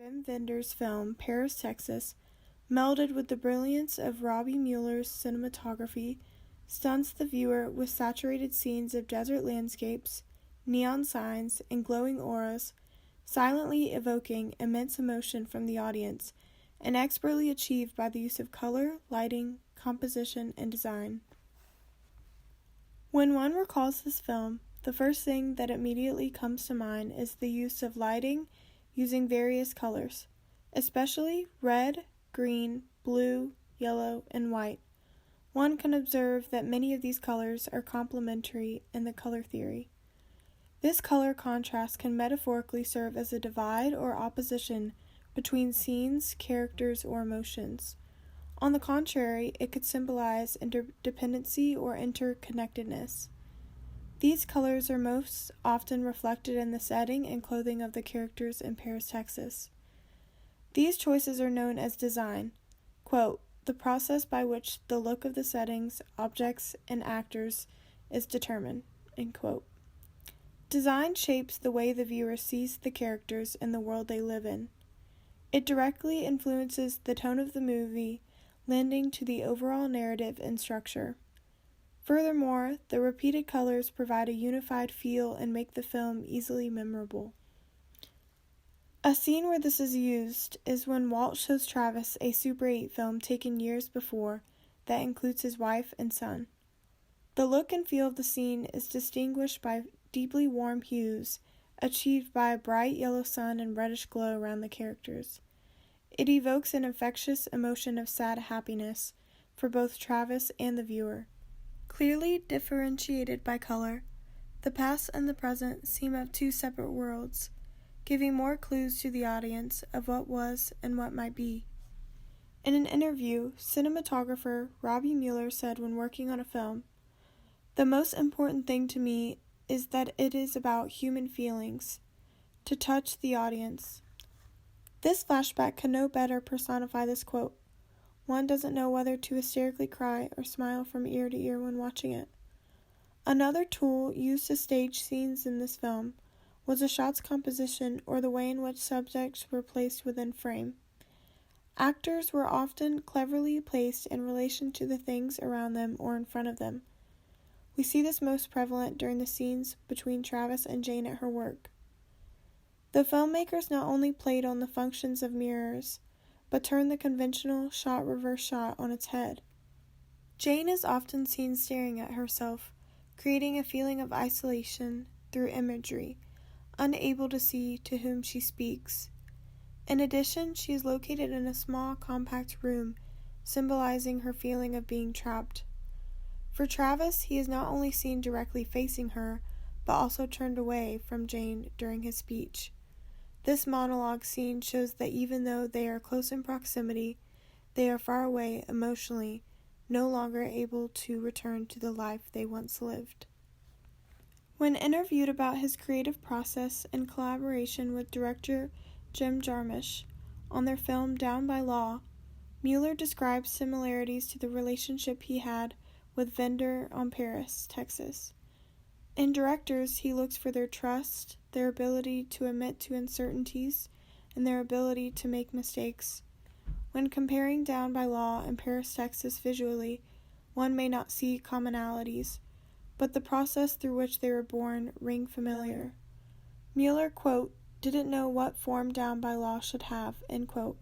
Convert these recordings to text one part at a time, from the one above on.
Wim Wenders' film Paris, Texas, melded with the brilliance of Robbie Mueller's cinematography, stunts the viewer with saturated scenes of desert landscapes, neon signs, and glowing auras, silently evoking immense emotion from the audience, and expertly achieved by the use of color, lighting, composition, and design. When one recalls this film, the first thing that immediately comes to mind is the use of lighting using various colors, especially red, green, blue, yellow, and white. One can observe that many of these colors are complementary in the color theory. This color contrast can metaphorically serve as a divide or opposition between scenes, characters, or emotions. On the contrary, it could symbolize interdependency or interconnectedness. These colors are most often reflected in the setting and clothing of the characters in Paris, Texas. These choices are known as design, quote, the process by which the look of the settings, objects, and actors is determined, end quote. Design shapes the way the viewer sees the characters and the world they live in. It directly influences the tone of the movie, lending to the overall narrative and structure. Furthermore, the repeated colors provide a unified feel and make the film easily memorable. A scene where this is used is when Walt shows Travis a Super 8 film taken years before that includes his wife and son. The look and feel of the scene is distinguished by deeply warm hues, achieved by a bright yellow sun and reddish glow around the characters. It evokes an infectious emotion of sad happiness for both Travis and the viewer. Clearly differentiated by color, the past and the present seem of two separate worlds, giving more clues to the audience of what was and what might be. In an interview, cinematographer Robbie Mueller said when working on a film, "The most important thing to me is that it is about human feelings, to touch the audience." This flashback can no better personify this quote. One doesn't know whether to hysterically cry or smile from ear to ear when watching it. Another tool used to stage scenes in this film was a shot's composition or the way in which subjects were placed within frame. Actors were often cleverly placed in relation to the things around them or in front of them. We see this most prevalent during the scenes between Travis and Jane at her work. The filmmakers not only played on the functions of mirrors, but turned the conventional shot-reverse shot on its head. Jane is often seen staring at herself, creating a feeling of isolation through imagery, unable to see to whom she speaks. In addition, she is located in a small, compact room, symbolizing her feeling of being trapped. For Travis, he is not only seen directly facing her, but also turned away from Jane during his speech. This monologue scene shows that even though they are close in proximity, they are far away emotionally, no longer able to return to the life they once lived. When interviewed about his creative process in collaboration with director Jim Jarmusch on their film Down by Law, Mueller describes similarities to the relationship he had with Wender on Paris, Texas. In directors, he looks for their trust, their ability to admit to uncertainties, and their ability to make mistakes. When comparing Down by Law and Paris, Texas visually, one may not see commonalities, but the process through which they were born ring familiar. Mueller, quote, didn't know what form Down by Law should have, end quote,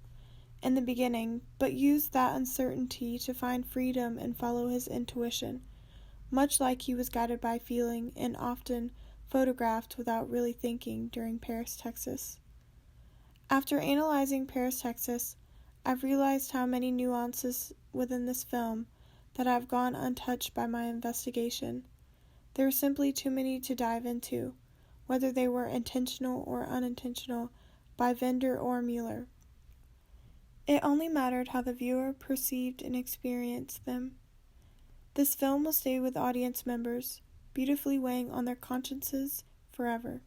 in the beginning, but used that uncertainty to find freedom and follow his intuition, much like he was guided by feeling and often photographed without really thinking during Paris, Texas. After analyzing Paris, Texas, I've realized how many nuances within this film that have gone untouched by my investigation. There are simply too many to dive into, whether they were intentional or unintentional by Wender or Mueller. It only mattered how the viewer perceived and experienced them. This film will stay with audience members, beautifully weighing on their consciences forever.